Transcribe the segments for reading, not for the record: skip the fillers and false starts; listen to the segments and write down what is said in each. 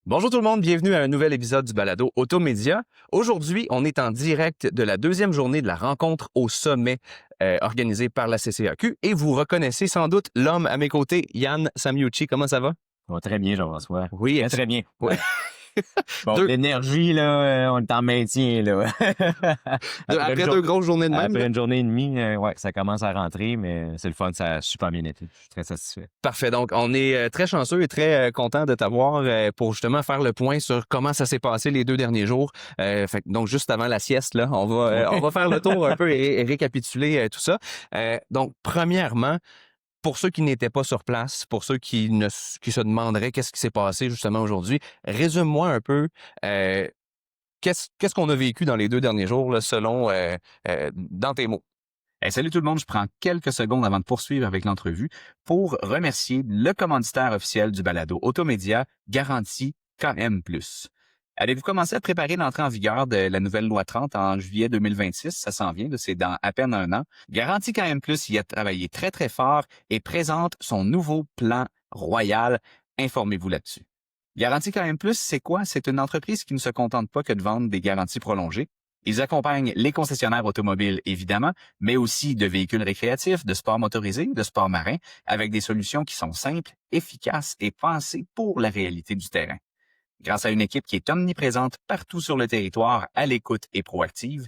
Bonjour tout le monde, bienvenue à un nouvel épisode du balado Automédia. Aujourd'hui, on est en direct de la deuxième journée de la rencontre au sommet organisée par la CCAQ et vous reconnaissez sans doute l'homme à mes côtés, Yann Samiucci. Comment ça va? Ça va très bien, Jean-François. Oui, Très bien. Oui. Bon, l'énergie, là, on est en maintien, là. Après deux grosses journées de même. Après une journée et demie, ouais, ça commence à rentrer, mais c'est le fun, ça a super bien été. Je suis très satisfait. Parfait. Donc, on est très chanceux et très content de t'avoir pour justement faire le point sur comment ça s'est passé les 2 derniers jours. Donc, juste avant la sieste, là, on va faire le tour un peu et récapituler tout ça. Donc, premièrement, pour ceux qui n'étaient pas sur place, pour ceux qui se demanderaient qu'est-ce qui s'est passé justement aujourd'hui, résume-moi un peu qu'est-ce qu'on a vécu dans les 2 derniers jours, là, selon dans tes mots. Hey, salut tout le monde, je prends quelques secondes avant de poursuivre avec l'entrevue pour remercier le commanditaire officiel du balado Automédia, Garantie KM+. Avez-vous commencé à préparer l'entrée en vigueur de la nouvelle loi 30 en juillet 2026? Ça s'en vient, c'est dans à peine un an. Garantie KM+, y a travaillé très, très fort et présente son nouveau plan royal. Informez-vous là-dessus. Garantie KM+, c'est quoi? C'est une entreprise qui ne se contente pas que de vendre des garanties prolongées. Ils accompagnent les concessionnaires automobiles, évidemment, mais aussi de véhicules récréatifs, de sport motorisé, de sport marin, avec des solutions qui sont simples, efficaces et pensées pour la réalité du terrain. Grâce à une équipe qui est omniprésente partout sur le territoire, à l'écoute et proactive,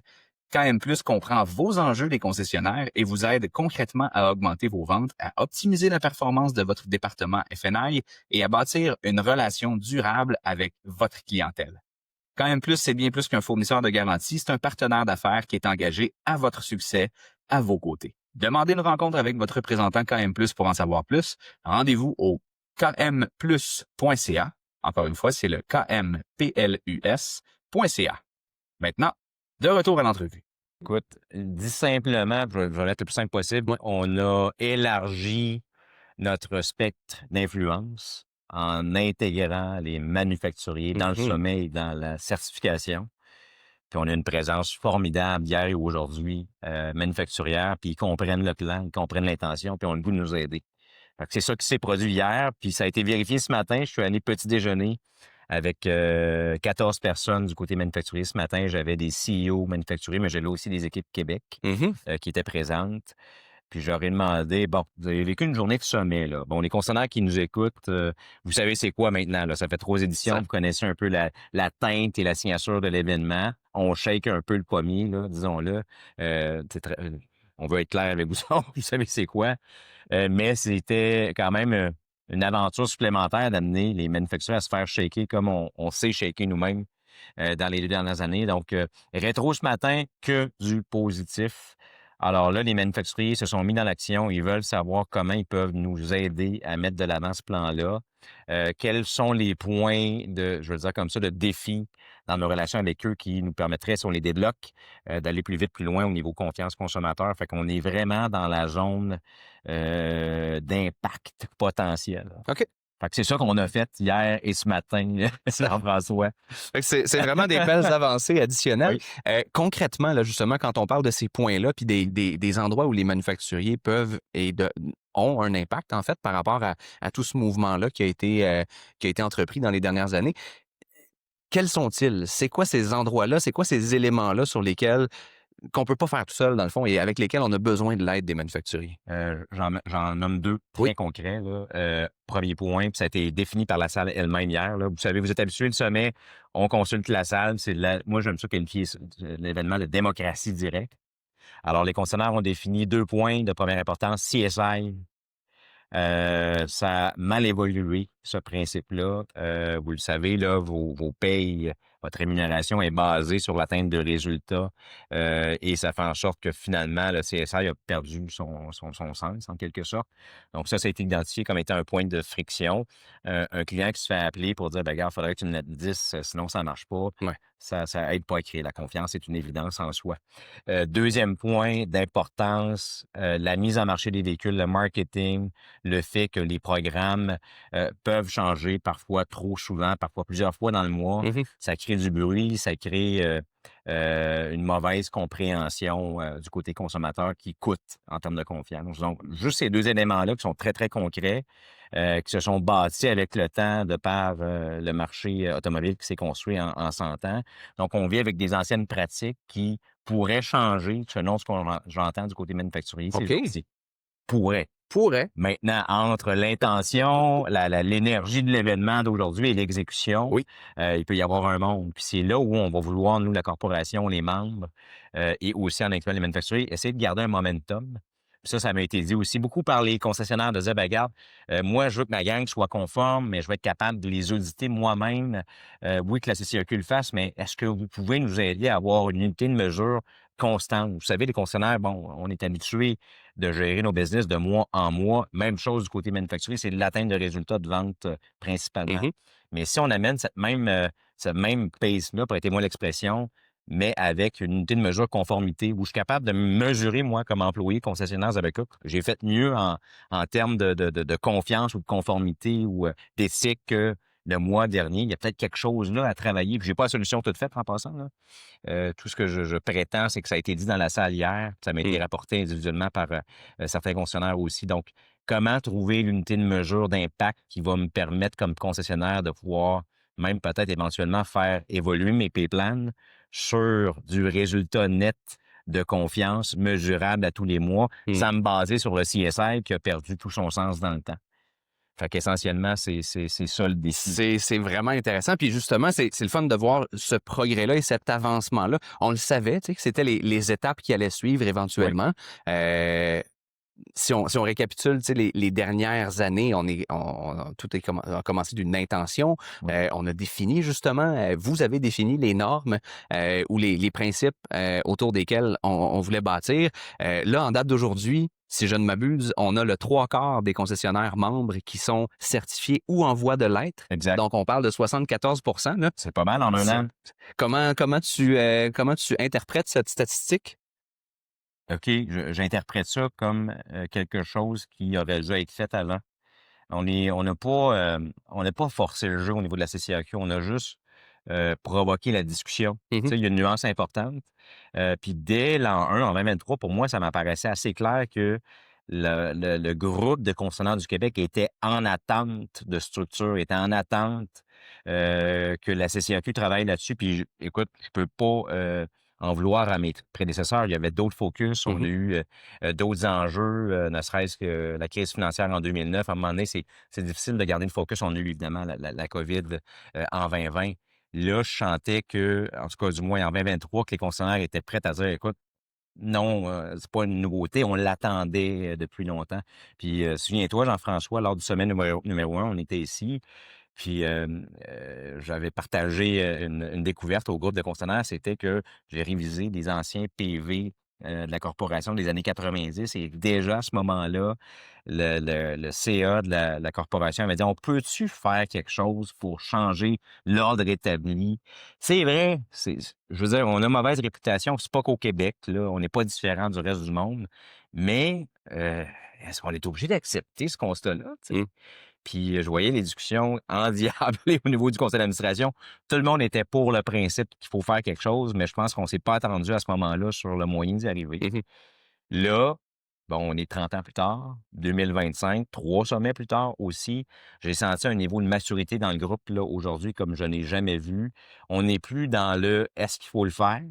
KM+ comprend vos enjeux des concessionnaires et vous aide concrètement à augmenter vos ventes, à optimiser la performance de votre département F&I et à bâtir une relation durable avec votre clientèle. KM+, c'est bien plus qu'un fournisseur de garantie, c'est un partenaire d'affaires qui est engagé à votre succès, à vos côtés. Demandez une rencontre avec votre représentant KM+, pour en savoir plus. Rendez-vous au kmplus.ca. Encore une fois, c'est le kmplus.ca. Maintenant, de retour à l'entrevue. Écoute, dit simplement, je vais être le plus simple possible, on a élargi notre spectre d'influence en intégrant les manufacturiers dans le sommet et dans la certification. Puis on a une présence formidable hier et aujourd'hui, manufacturière, puis ils comprennent le plan, ils comprennent l'intention, puis on a le goût de nous aider. Fait que c'est ça qui s'est produit hier, puis ça a été vérifié ce matin. Je suis allé petit déjeuner avec 14 personnes du côté manufacturier ce matin. J'avais des CEO manufacturiers, mais j'avais aussi des équipes Québec qui étaient présentes. Puis j'aurais demandé, bon, vous avez vécu une journée de sommet, là. Bon, les concessionnaires qui nous écoutent, vous savez c'est quoi maintenant, là. Ça fait 3 éditions, vous connaissez un peu la teinte et la signature de l'événement. On shake un peu le pommier, là, disons-le. On veut être clair avec vous, vous savez c'est quoi. Mais c'était quand même une aventure supplémentaire d'amener les manufacturiers à se faire shaker comme on sait shaker nous-mêmes dans les 2 dernières années. Donc, rétro ce matin, que du positif. Alors là, les manufacturiers se sont mis dans l'action. Ils veulent savoir comment ils peuvent nous aider à mettre de l'avant ce plan-là. Quels sont les points je veux dire comme ça, de défis dans nos relations avec eux qui nous permettraient, si on les débloque, d'aller plus vite, plus loin au niveau confiance consommateur. Fait qu'on est vraiment dans la zone d'impact potentiel. OK. Fait que c'est ça qu'on a fait hier et ce matin, Jean-François. C'est vraiment des belles avancées additionnelles. Oui. Concrètement, là, justement, quand on parle de ces points-là, puis des endroits où les manufacturiers peuvent ont un impact, en fait, par rapport à tout ce mouvement-là qui a été entrepris dans les dernières années, quels sont-ils? C'est quoi ces endroits-là? C'est quoi ces éléments-là sur lesquels qu'on peut pas faire tout seul, dans le fond, et avec lesquels on a besoin de l'aide des manufacturiers? J'en nomme 2 très concrets. Là. Premier point, puis ça a été défini par la salle elle-même hier. Là. Vous savez, vous êtes habitués le sommet, on consulte la salle. Moi, j'aime ça qualifier l'événement de démocratie directe. Alors, les concessionnaires ont défini 2 points de première importance, CSI. Ça a mal évolué, ce principe-là. Vous le savez, là, vos payes, votre rémunération est basée sur l'atteinte de résultats et ça fait en sorte que finalement, le CSI a perdu son sens, en quelque sorte. Donc ça a été identifié comme étant un point de friction. Un client qui se fait appeler pour dire, ben regarde, il faudrait que tu me mettes 10, sinon ça ne marche pas. Ouais. Ça aide pas à créer la confiance, c'est une évidence en soi. Deuxième point d'importance, la mise en marché des véhicules, le marketing, le fait que les programmes peuvent changer parfois trop souvent, parfois plusieurs fois dans le mois. Ça crée du bruit, ça crée une mauvaise compréhension du côté consommateur qui coûte en termes de confiance. Donc, juste ces 2 éléments-là qui sont très, très concrets, qui se sont bâtis avec le temps de par le marché automobile qui s'est construit en 100 ans. Donc, on vit avec des anciennes pratiques qui pourraient changer selon ce qu'on j'entends du côté manufacturier. OK. C'est pourrait. Pourrait. Maintenant, entre l'intention, l'énergie de l'événement d'aujourd'hui et l'exécution, Oui. il peut y avoir un monde. Puis c'est là où on va vouloir, nous, la corporation, les membres, et aussi en incluant les manufacturiers, essayer de garder un momentum. Puis ça m'a été dit aussi beaucoup par les concessionnaires de dire, ben regarde, moi, je veux que ma gang soit conforme, mais je vais être capable de les auditer moi-même. Oui, que la CCAQ le fasse, mais est-ce que vous pouvez nous aider à avoir une unité de mesure constante? Vous savez, les concessionnaires, bon, on est habitués de gérer nos business de mois en mois. Même chose du côté manufacturier, c'est de l'atteinte de résultats de vente principalement. Mhm. Mais si on amène cette même pace-là, prêtez-moi l'expression, mais avec une unité de mesure conformité, où je suis capable de me mesurer, moi, comme employé concessionnaire Zabecook. J'ai fait mieux en termes de confiance ou de conformité ou d'éthique que le mois dernier. Il y a peut-être quelque chose là à travailler. Puis j'ai pas la solution toute faite en passant, là. Tout ce que je prétends, c'est que ça a été dit dans la salle hier. Ça m'a été rapporté individuellement par certains concessionnaires aussi. Donc, comment trouver l'unité de mesure d'impact qui va me permettre, comme concessionnaire, de pouvoir même peut-être éventuellement faire évoluer mes pay-plans sur du résultat net de confiance mesurable à tous les mois, sans me baser sur le CSI qui a perdu tout son sens dans le temps. Fait qu'essentiellement, c'est ça le défi. C'est vraiment intéressant. Puis justement, c'est le fun de voir ce progrès-là et cet avancement-là. On le savait, tu sais, que c'était les étapes qui allaient suivre éventuellement. Si on récapitule, tu sais, les dernières années, tout a commencé d'une intention. Oui. On a défini justement, vous avez défini les normes ou les principes autour desquels on voulait bâtir. Là, en date d'aujourd'hui, si je ne m'abuse, on a le 3/4 des concessionnaires membres qui sont certifiés ou en voie de l'être. Exact. Donc, on parle de 74%. Là. C'est pas mal en un an. Comment tu interprètes cette statistique? OK, j'interprète ça comme quelque chose qui aurait dû être fait avant. On n'a pas forcé le jeu au niveau de la CCAQ, on a juste provoqué la discussion. Tu sais, il y a une nuance importante. Puis dès l'an 1, en 2023, pour moi, ça m'apparaissait assez clair que le groupe de concessionnaires du Québec était en attente de structure, était en attente que la CCAQ travaille là-dessus. Puis écoute, je peux pas en vouloir à mes prédécesseurs. Il y avait d'autres focus. On a eu d'autres enjeux, ne serait-ce que la crise financière en 2009. À un moment donné, c'est difficile de garder le focus. On a eu évidemment la COVID en 2020. Là, je sentais que, en tout cas, du moins en 2023, que les concessionnaires étaient prêts à dire, écoute, non, c'est pas une nouveauté, on l'attendait depuis longtemps. Puis, souviens-toi, Jean-François, lors du sommet numéro 1, on était ici, puis j'avais partagé une découverte au groupe de concessionnaires, c'était que j'ai révisé des anciens PV de la corporation des années 90 et déjà à ce moment-là, le CA de la corporation avait dit, on peut-tu faire quelque chose pour changer l'ordre établi? C'est vrai, je veux dire, on a mauvaise réputation, c'est pas qu'au Québec, là, on n'est pas différent du reste du monde, mais est-ce qu'on est obligé d'accepter ce constat-là? Tu sais? Puis je voyais les discussions endiablées au niveau du conseil d'administration. Tout le monde était pour le principe qu'il faut faire quelque chose, mais je pense qu'on s'est pas attendu à ce moment-là sur le moyen d'y arriver. Là, bon, on est 30 ans plus tard, 2025, 3 sommets plus tard aussi. J'ai senti un niveau de maturité dans le groupe là aujourd'hui comme je n'ai jamais vu. On n'est plus dans le « est-ce qu'il faut le faire ?»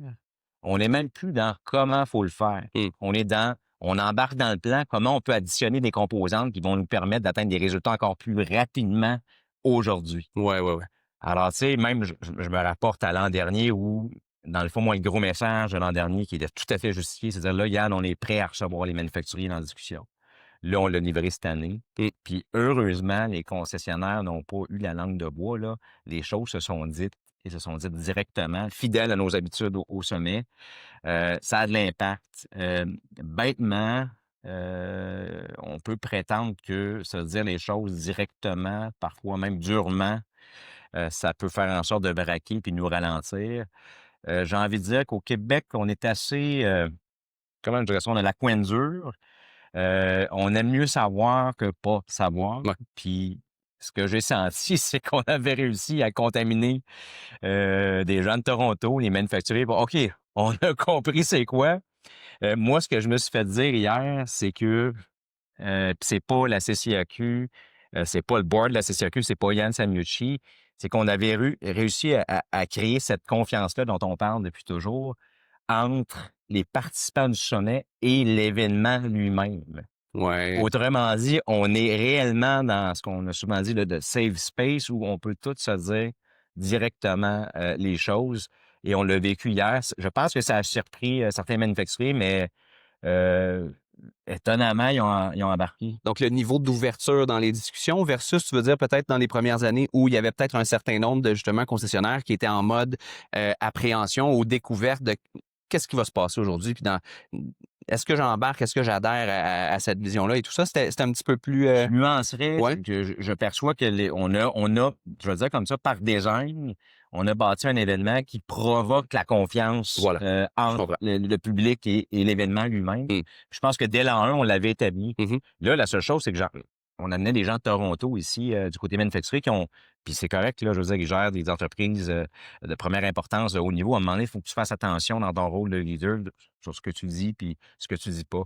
On n'est même plus dans « comment il faut le faire ?» On est dans on embarque dans le plan, comment on peut additionner des composantes qui vont nous permettre d'atteindre des résultats encore plus rapidement aujourd'hui. Ouais. Alors, tu sais, même, je me rapporte à l'an dernier où, dans le fond, moi, le gros message de l'an dernier qui était tout à fait justifié, c'est-à-dire, là, Yann, on est prêt à recevoir les manufacturiers dans la discussion. Là, on l'a livré cette année. Puis, heureusement, les concessionnaires n'ont pas eu la langue de bois, là. Les choses se sont dites et se sont dites directement, fidèles à nos habitudes au sommet. Ça a de l'impact. Bêtement, on peut prétendre que se dire les choses directement, parfois même durement, ça peut faire en sorte de braquer puis nous ralentir. J'ai envie de dire qu'au Québec, on est assez, comment je dirais ça, on a la coin dure. On aime mieux savoir que pas savoir. Ouais. Puis ce que j'ai senti, c'est qu'on avait réussi à contaminer des gens de Toronto, les manufacturiers. Bon, OK, on a compris c'est quoi. Moi, ce que je me suis fait dire hier, c'est que c'est pas la CCAQ c'est pas le board de la CCAQ, c'est pas Yann Samucci, c'est qu'on avait réussi à créer cette confiance-là dont on parle depuis toujours entre les participants du sommet et l'événement lui-même. Ouais. Autrement dit, on est réellement dans ce qu'on a souvent dit là, de safe space où on peut tout se dire directement les choses. Et on l'a vécu hier. Je pense que ça a surpris certains manufacturiers, mais euh, étonnamment, ils ont embarqué. Donc, le niveau d'ouverture dans les discussions versus, tu veux dire, peut-être dans les premières années où il y avait peut-être un certain nombre de, justement, concessionnaires qui étaient en mode appréhension ou découverte de qu'est-ce qui va se passer aujourd'hui, puis est-ce que j'embarque, est-ce que j'adhère à cette vision-là et tout ça, c'était un petit peu plus... Je nuancerais ouais. que je perçois que on a, je veux dire comme ça, par design, on a bâti un événement qui provoque la confiance Voilà, je entre comprends. le public et l'événement lui-même. Mm. Je pense que dès l'an 1, on l'avait établi. Mhm. Là, la seule chose, c'est que on amenait des gens de Toronto ici, du côté manufacturier, puis c'est correct, là, je veux dire, ils gèrent des entreprises de première importance, de haut niveau. À un moment donné, il faut que tu fasses attention dans ton rôle de leader sur ce que tu dis puis ce que tu dis pas.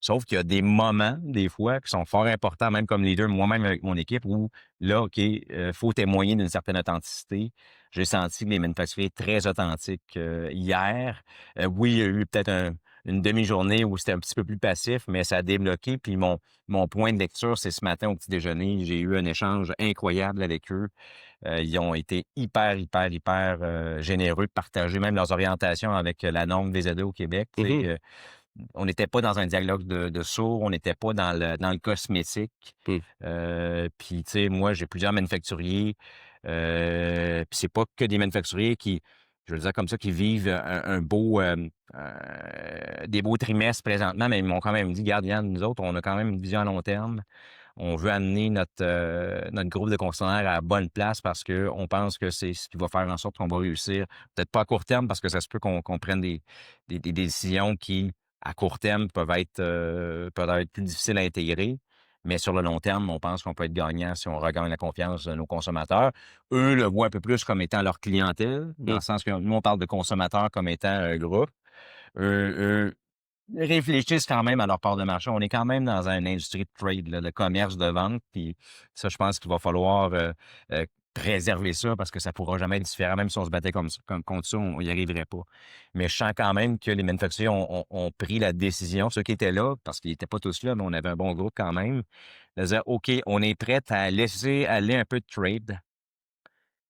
Sauf qu'il y a des moments, des fois, qui sont fort importants, même comme leader, moi-même avec mon équipe, où là, OK, faut témoigner d'une certaine authenticité. J'ai senti que les manufacturiers étaient très authentiques hier. Oui, il y a eu peut-être une demi-journée où c'était un petit peu plus passif, mais ça a débloqué. Puis mon point de lecture, c'est ce matin au petit déjeuner. J'ai eu un échange incroyable avec eux. Ils ont été hyper généreux de partager même leurs orientations avec la norme VZE au Québec. Mhm. On n'était pas dans un dialogue de sourds, on n'était pas dans le cosmétique. Mm. Puis, tu sais, moi, j'ai plusieurs manufacturiers. Puis c'est pas que des manufacturiers qui, je veux dire comme ça, qui vivent un beau, des beaux trimestres présentement, mais ils m'ont quand même dit, garde, Yann, nous autres, on a quand même une vision à long terme. On veut amener notre groupe de concessionnaires à la bonne place parce qu'on pense que c'est ce qui va faire en sorte qu'on va réussir. Peut-être pas à court terme parce que ça se peut qu'on prenne des décisions qui, à court terme, peuvent être plus difficiles à intégrer. Mais sur le long terme, on pense qu'on peut être gagnant si on regagne la confiance de nos consommateurs. Eux le voient un peu plus comme étant leur clientèle, dans le sens que nous, on parle de consommateurs comme étant un groupe. Eux réfléchissent quand même à leur part de marché. On est quand même dans une industrie de trade, là, de commerce, de vente. Puis ça, je pense qu'il va falloir préserver ça parce que ça pourra jamais être différent. Même si on se battait comme contre ça, on n'y arriverait pas. Mais je sens quand même que les manufacturiers ont pris la décision, ceux qui étaient là, parce qu'ils n'étaient pas tous là, mais on avait un bon groupe quand même, de dire, OK, on est prêt à laisser aller un peu de trade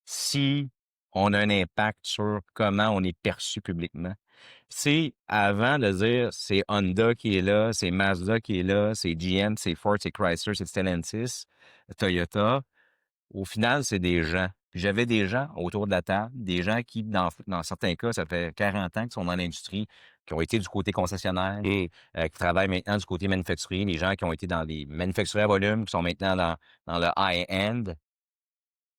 si on a un impact sur comment on est perçu publiquement. C'est avant de dire c'est Honda qui est là, c'est Mazda qui est là, c'est GM, c'est Ford, c'est Chrysler, c'est Stellantis, Toyota. Au final, c'est des gens. Puis j'avais des gens autour de la table, des gens qui, dans certains cas, ça fait 40 ans qu'ils sont dans l'industrie, qui ont été du côté concessionnaire, Mm. qui travaillent maintenant du côté manufacturier, les gens qui ont été dans les manufacturiers à volume, qui sont maintenant dans le high-end.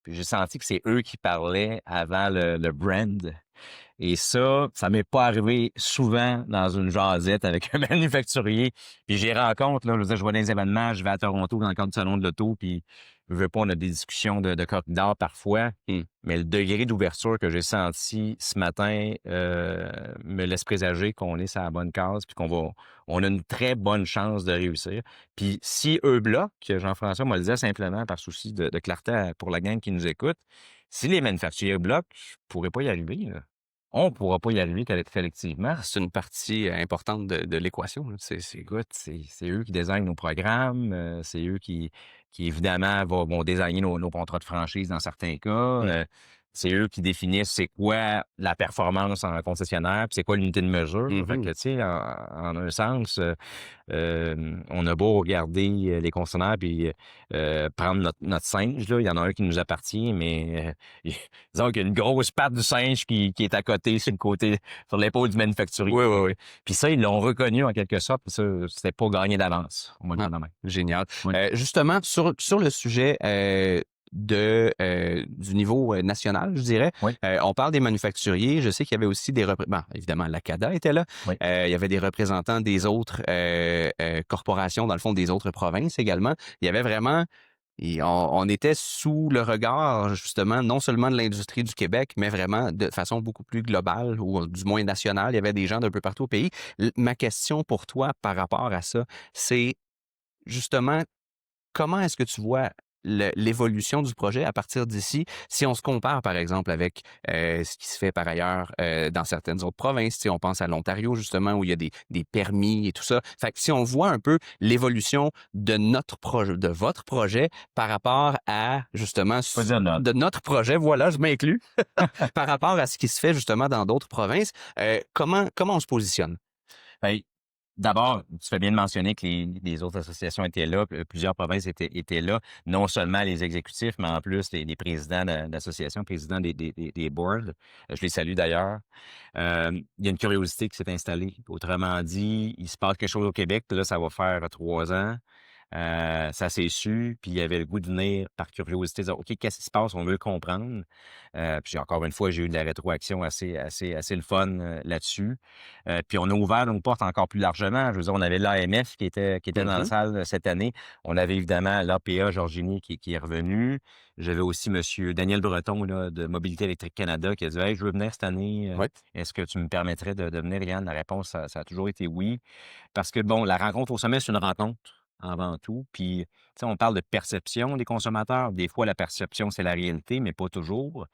Puis j'ai senti que c'est eux qui parlaient avant le brand. Et ça m'est pas arrivé souvent dans une jasette avec un manufacturier. Puis j'y rencontre, là, je veux dire, je vois des événements, je vais à Toronto dans le cadre du salon de l'auto, puis je veux pas, on a des discussions de corridor parfois, Mm. mais le degré d'ouverture que j'ai senti ce matin me laisse présager qu'on est sur la bonne case, puis on a une très bonne chance de réussir. Puis si eux bloquent, Jean-François me le disait simplement par souci de clarté pour la gang qui nous écoute, si les manufacturiers bloquent, je pourrais pas y arriver, là. On pourra pas y arriver collectivement. C'est une partie importante de l'équation, là. Écoute, c'est eux qui désignent nos programmes, c'est eux qui évidemment vont designer nos contrats de franchise dans certains cas. Mm. C'est eux qui définissent c'est quoi la performance en concessionnaire, puis c'est quoi l'unité de mesure. Fait que, Mhm. tu sais, en un sens, on a beau regarder les concessionnaires puis prendre notre singe, là, il y en a un qui nous appartient, mais disons qu'il y a une grosse patte du singe qui est à côté, sur l'épaule du manufacturier. Oui, oui, oui. Puis ça, ils l'ont reconnu en quelque sorte, puis ça, c'était pas gagné d'avance. On va le Ah, dire de même. génial. Oui. Justement, sur le sujet du niveau national, je dirais, Oui. on parle des manufacturiers. Je sais qu'il y avait aussi des représentants. Bon, évidemment, l'ACADA était là. Oui. Il y avait des représentants des autres corporations, dans le fond, des autres provinces également. Il y avait vraiment... on était sous le regard, justement, non seulement de l'industrie du Québec, mais vraiment de façon beaucoup plus globale, ou du moins nationale. Il y avait des gens d'un peu partout au pays. Ma question pour toi par rapport à ça, c'est justement, comment est-ce que tu vois l'évolution du projet à partir d'ici, si on se compare, par exemple, avec ce qui se fait par ailleurs dans certaines autres provinces, si on pense à l'Ontario, justement, où il y a des permis et tout ça. Fait que si on voit un peu l'évolution de notre projet, de votre projet par rapport à, justement, de notre projet, voilà, je m'inclus, par rapport à ce qui se fait, justement, dans d'autres provinces, comment on se positionne? Ben, d'abord, tu fais bien de mentionner que les autres associations étaient là, plusieurs provinces étaient là, non seulement les exécutifs, mais en plus les présidents d'associations, présidents des boards. Je les salue d'ailleurs. Il y a une curiosité qui s'est installée. Autrement dit, il se passe quelque chose au Québec, puis là, ça va faire 3 ans. Ça s'est su, puis il y avait le goût de venir par curiosité dire OK, qu'est-ce qui se passe? On veut le comprendre. Puis encore une fois, j'ai eu de la rétroaction assez le fun là-dessus. Puis on a ouvert nos portes encore plus largement. Je veux dire, on avait l'AMF qui était dans la salle cette année. On avait évidemment l'APA Georgini qui est revenu. J'avais aussi M. Daniel Breton là, de Mobilité électrique Canada qui a dit hey, je veux venir cette année. Ouais. Est-ce que tu me permettrais de venir, Yann? La réponse, ça a toujours été oui. Parce que, bon, la rencontre au sommet, c'est une rencontre avant tout. Puis, tu sais, on parle de perception des consommateurs. Des fois, la perception, c'est la réalité, mais pas toujours.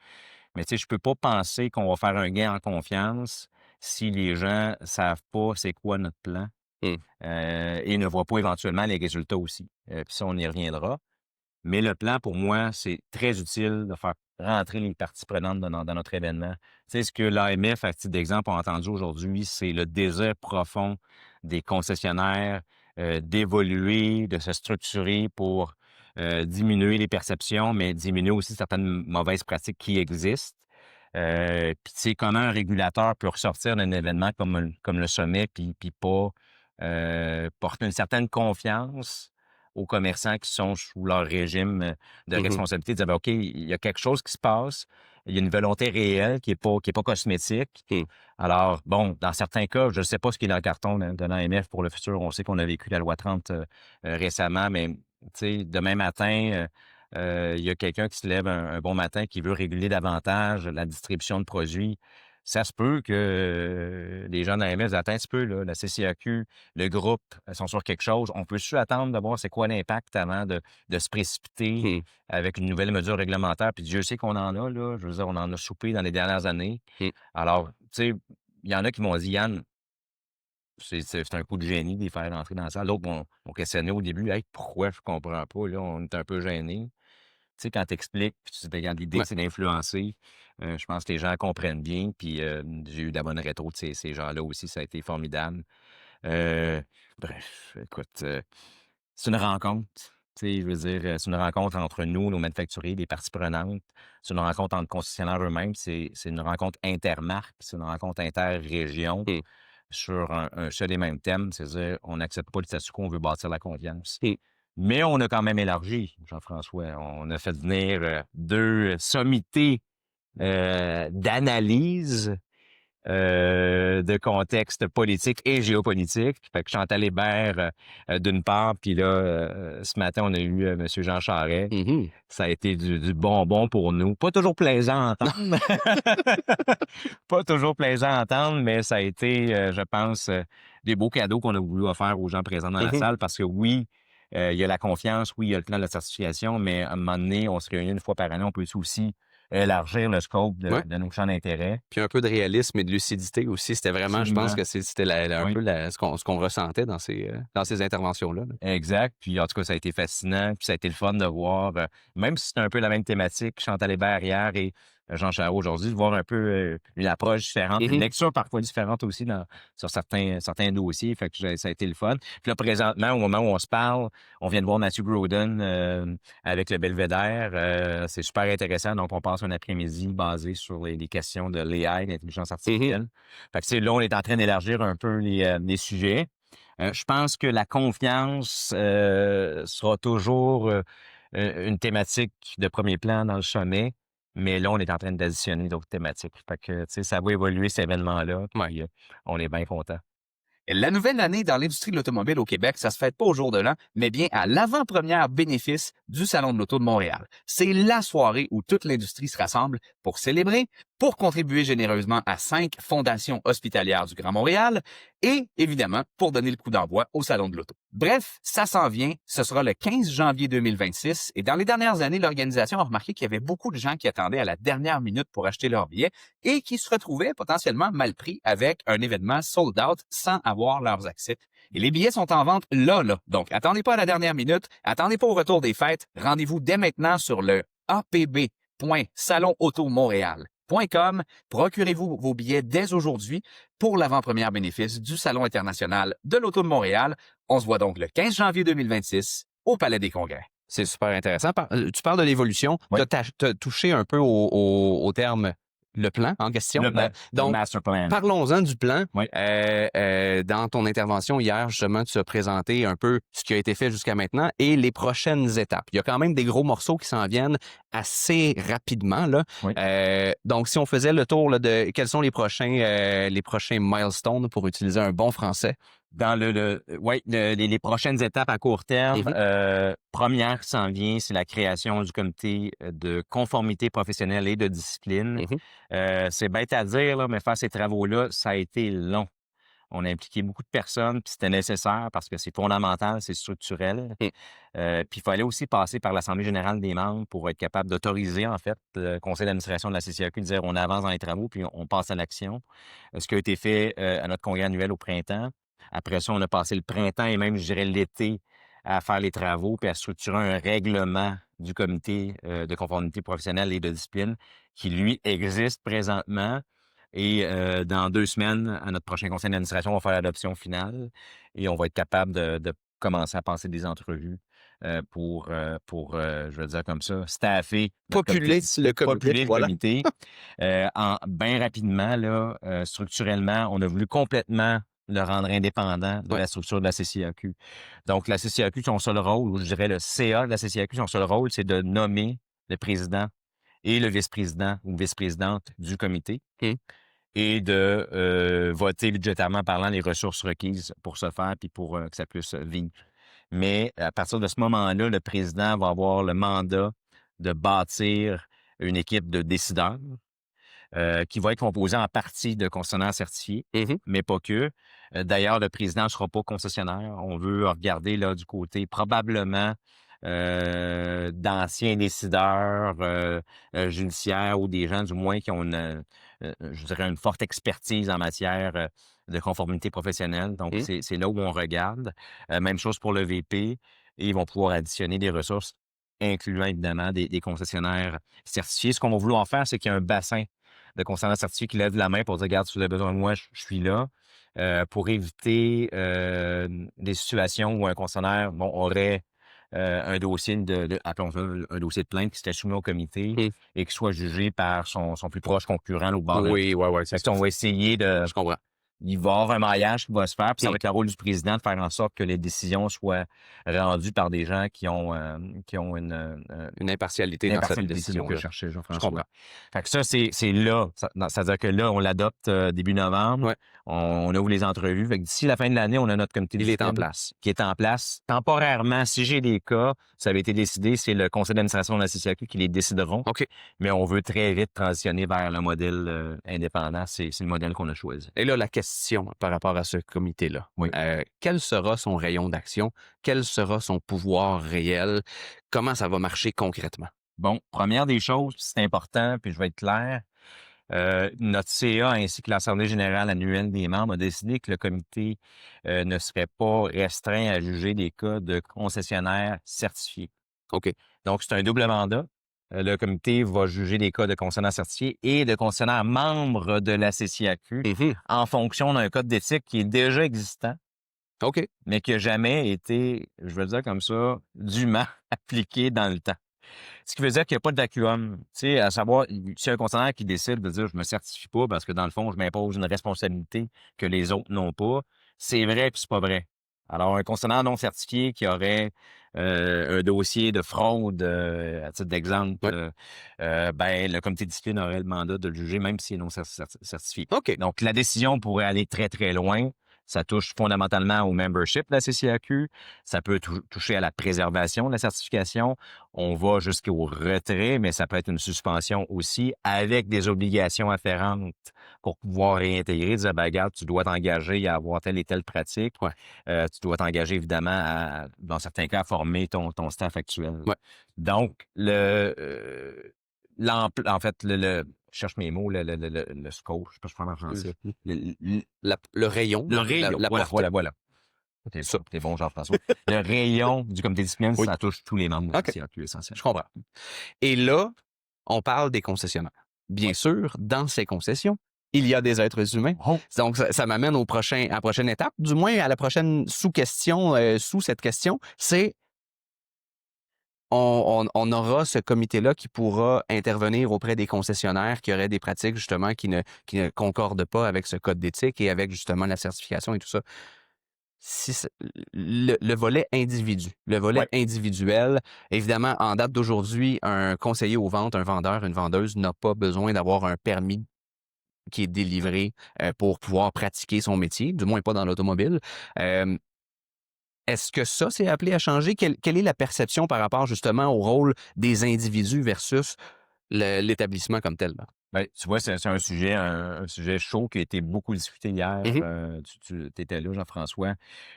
Mais tu sais, je peux pas penser qu'on va faire un gain en confiance si les gens savent pas c'est quoi notre plan et ne voient pas éventuellement les résultats aussi. Puis ça, on y reviendra. Mais le plan, pour moi, c'est très utile de faire rentrer les parties prenantes dans notre événement. Tu sais, ce que l'AMF, à titre d'exemple, a entendu aujourd'hui, c'est le désir profond des concessionnaires d'évoluer, de se structurer pour diminuer les perceptions, mais diminuer aussi certaines mauvaises pratiques qui existent. Puis, tu sais, comment un régulateur peut ressortir d'un événement comme le sommet, puis pas porter une certaine confiance aux commerçants qui sont sous leur régime de responsabilité, de dire, ben, OK, il y a quelque chose qui se passe, il y a une volonté réelle qui est pas cosmétique. Alors, bon, dans certains cas, je ne sais pas ce qui est dans le carton de l'AMF pour le futur. On sait qu'on a vécu la loi 30 récemment, mais, tu sais, demain matin, il y a quelqu'un qui se lève un bon matin qui veut réguler davantage la distribution de produits. Ça se peut que les gens de l'AMF disent, attends un petit peu, là, la CCAQ, le groupe, sont sur quelque chose. On peut-tu attendre de voir c'est quoi l'impact avant de se précipiter avec une nouvelle mesure réglementaire? Puis Dieu sait qu'on en a, là. Je veux dire, on en a soupé dans les dernières années. Alors, tu sais, il y en a qui m'ont dit, Yann, c'est un coup de génie de les faire rentrer dans la salle. D'autres m'ont questionné au début, hey, pourquoi je comprends pas, là, on est un peu gênés. Tu sais, quand tu expliques, puis tu dis, regarde, l'idée, c'est d'influencer. Je pense que les gens comprennent bien. Puis j'ai eu de la bonne rétro de ces gens-là aussi. Ça a été formidable. Bref, écoute, c'est une rencontre. Tu sais, je veux dire, c'est une rencontre entre nous, nos manufacturiers, les parties prenantes. C'est une rencontre entre concessionnaires eux-mêmes. C'est une rencontre intermarque. C'est une rencontre interrégion sur un seul et même thème. C'est-à-dire, on n'accepte pas le statu quo, on veut bâtir la confiance. Mais on a quand même élargi, Jean-François. On a fait venir 2 sommités d'analyse de contexte politique et géopolitique. Fait que Chantal Hébert, d'une part, puis là, ce matin, on a eu M. Jean Charest. Ça a été du bonbon pour nous. Pas toujours plaisant à entendre. Pas toujours plaisant à entendre, mais ça a été, je pense, des beaux cadeaux qu'on a voulu offrir aux gens présents dans la salle parce que oui, il y a la confiance, oui, il y a le plan de la certification, mais à un moment donné, on se réunit une fois par année, on peut aussi élargir le scope de nos champs d'intérêt. Puis un peu de réalisme et de lucidité aussi. C'était vraiment, je pense que c'était un peu ce qu'on ressentait dans ces interventions-là. Exact. Puis en tout cas, ça a été fascinant. Puis ça a été le fun de voir, même si c'est un peu la même thématique, Chantal Hébert hier et Jean Charest aujourd'hui, de voir un peu une approche différente, une lecture parfois différente aussi sur certains dossiers. Fait que ça a été le fun. Puis là, présentement, au moment où on se parle, on vient de voir Matthew Groden avec le Belvédère. C'est super intéressant. Donc, on passe un après-midi basé sur les questions de l'AI, l'intelligence artificielle. Fait que là, on est en train d'élargir un peu les sujets. Je pense que la confiance sera toujours une thématique de premier plan dans le sommet. Mais là, on est en train d'additionner d'autres thématiques. Fait que, tu sais, ça va évoluer, cet événement-là. Puis, on est bien contents. La nouvelle année dans l'industrie de l'automobile au Québec, ça se fête pas au jour de l'an, mais bien à l'avant-première bénéfice du Salon de l'Auto de Montréal. C'est la soirée où toute l'industrie se rassemble pour célébrer, pour contribuer généreusement à 5 fondations hospitalières du Grand Montréal et, évidemment, pour donner le coup d'envoi au Salon de l'Auto. Bref, ça s'en vient. Ce sera le 15 janvier 2026. Et dans les dernières années, l'organisation a remarqué qu'il y avait beaucoup de gens qui attendaient à la dernière minute pour acheter leurs billets et qui se retrouvaient potentiellement mal pris avec un événement sold out sans avoir leurs accès. Et les billets sont en vente là. Donc, attendez pas à la dernière minute. Attendez pas au retour des fêtes. Rendez-vous dès maintenant sur le apb.salonautomontréal.com. Procurez-vous vos billets dès aujourd'hui pour l'avant-première bénéfice du Salon international de l'Auto de Montréal. On se voit donc le 15 janvier 2026 au Palais des Congrès. C'est super intéressant. Tu parles de l'évolution. Oui. Tu as touché un peu au terme le plan en question. Le master plan. Parlons-en du plan. Oui. Dans ton intervention hier, justement, tu as présenté un peu ce qui a été fait jusqu'à maintenant et les prochaines étapes. Il y a quand même des gros morceaux qui s'en viennent assez rapidement, là. Oui. Donc, si on faisait le tour là, de quels sont les prochains milestones, pour utiliser un bon français. Dans les prochaines étapes à court terme, première qui s'en vient, c'est la création du comité de conformité professionnelle et de discipline. C'est bête à dire, là, mais faire ces travaux-là, ça a été long. On a impliqué beaucoup de personnes, puis c'était nécessaire parce que c'est fondamental, c'est structurel. Puis il fallait aussi passer par l'Assemblée générale des membres pour être capable d'autoriser, en fait, le conseil d'administration de la CCAQ, de dire on avance dans les travaux, puis on passe à l'action. Ce qui a été fait à notre congrès annuel au printemps. Après ça, on a passé le printemps et même, je dirais, l'été à faire les travaux puis à structurer un règlement du comité de conformité professionnelle et de discipline qui, lui, existe présentement. Et dans 2 semaines, à notre prochain conseil d'administration, on va faire l'adoption finale et on va être capable de commencer à passer des entrevues pour je veux dire comme ça, staffer. Populer le comité. Bien rapidement, là, structurellement, on a voulu complètement le rendre indépendant de la structure de la CCAQ. Donc, la CCAQ, son seul rôle, ou je dirais le CA de la CCAQ, son seul rôle, c'est de nommer le président et le vice-président ou vice-présidente du comité et de voter budgétairement parlant les ressources requises pour ce faire puis pour que ça puisse vivre. Mais à partir de ce moment-là, le président va avoir le mandat de bâtir une équipe de décideurs qui va être composée en partie de concessionnaires certifiés, mais pas que. D'ailleurs, le président ne sera pas concessionnaire. On veut regarder là du côté probablement d'anciens décideurs judiciaires ou des gens du moins qui ont je dirais une forte expertise en matière de conformité professionnelle. Donc, c'est là où on regarde. Même chose pour le VP. Et ils vont pouvoir additionner des ressources, incluant évidemment des concessionnaires certifiés. Ce qu'on va vouloir faire, c'est qu'il y a un bassin de concessionnaires certifiés qui lèvent la main pour dire, regarde, si vous avez besoin de moi, je suis là. Pour éviter des situations où un concessionnaire aurait un dossier un dossier de plainte qui serait soumis au comité et qui soit jugé par son plus proche concurrent au bord. Oui. On va essayer de... Je comprends. Il va y avoir un maillage qui va se faire, puis ça va être le rôle du président de faire en sorte que les décisions soient rendues par des gens qui ont une impartialité dans cette décision. Que cherchait Jean-François. Je comprends. Fait que ça, c'est là. C'est-à-dire que là, on l'adopte début novembre. Ouais. On ouvre les entrevues. Fait que d'ici la fin de l'année, on a notre comité de Il est en place. qui est en place. Temporairement, si j'ai des cas, ça avait été décidé, c'est le conseil d'administration de la CCAQ qui les décideront. OK. Mais on veut très vite transitionner vers le modèle indépendant. C'est le modèle qu'on a choisi. Et là, la question par rapport à ce comité-là. Oui. Quel sera son rayon d'action? Quel sera son pouvoir réel? Comment ça va marcher concrètement? Bon, première des choses, c'est important, puis je vais être clair. Notre CA ainsi que l'Assemblée générale annuelle des membres a décidé que le comité ne serait pas restreint à juger des cas de concessionnaires certifiés. OK. Donc, c'est un double mandat. Le comité va juger des cas de concessionnaires certifiés et de concessionnaires membres de la CCAQ en fonction d'un code d'éthique qui est déjà existant, OK. mais qui n'a jamais été, je veux dire comme ça, dûment appliqué dans le temps. Ce qui veut dire qu'il n'y a pas de vacuum. Tu sais, à savoir, si un concessionnaire qui décide de dire « je me certifie pas parce que dans le fond, je m'impose une responsabilité que les autres n'ont pas », c'est vrai puis c'est pas vrai. Alors, un concessionnaire non certifié qui aurait un dossier de fraude, à titre d'exemple, le comité de discipline aurait le mandat de le juger, même s'il est non certifié. OK. Donc, la décision pourrait aller très, très loin. Ça touche fondamentalement au membership de la CCAQ. Ça peut toucher à la préservation de la certification. On va jusqu'au retrait, mais ça peut être une suspension aussi avec des obligations afférentes pour pouvoir réintégrer. Dire, ben, regarde, tu dois t'engager à avoir telle et telle pratique. Ouais. Tu dois t'engager, évidemment, dans certains cas, à former ton staff actuel. Ouais. Donc, en fait, je cherche mes mots, le scope, je sais pas si je parle en français. Le rayon. Le rayon, la portée. voilà. T'es bon, Jean-François. Le rayon du comité discipline, Oui. ça touche tous les membres de OK. la CCAQ, essentiellement. Je comprends. Et là, on parle des concessionnaires. Bien sûr, dans ces concessions, il y a des êtres humains. Oh. Donc, ça m'amène à la prochaine étape, du moins à la prochaine sous-question, sous cette question, c'est on aura ce comité-là qui pourra intervenir auprès des concessionnaires qui auraient des pratiques, justement, qui ne concordent pas avec ce code d'éthique et avec, justement, la certification et tout ça. Le volet individuel, évidemment, en date d'aujourd'hui, un conseiller aux ventes, un vendeur, une vendeuse n'a pas besoin d'avoir un permis qui est délivré pour pouvoir pratiquer son métier, du moins pas dans l'automobile. Est-ce que ça, c'est appelé à changer? Quelle est la perception par rapport justement au rôle des individus versus l'établissement comme tel? Là? Ben, tu vois, c'est un sujet chaud qui a été beaucoup discuté hier. Tu étais là, Jean-François.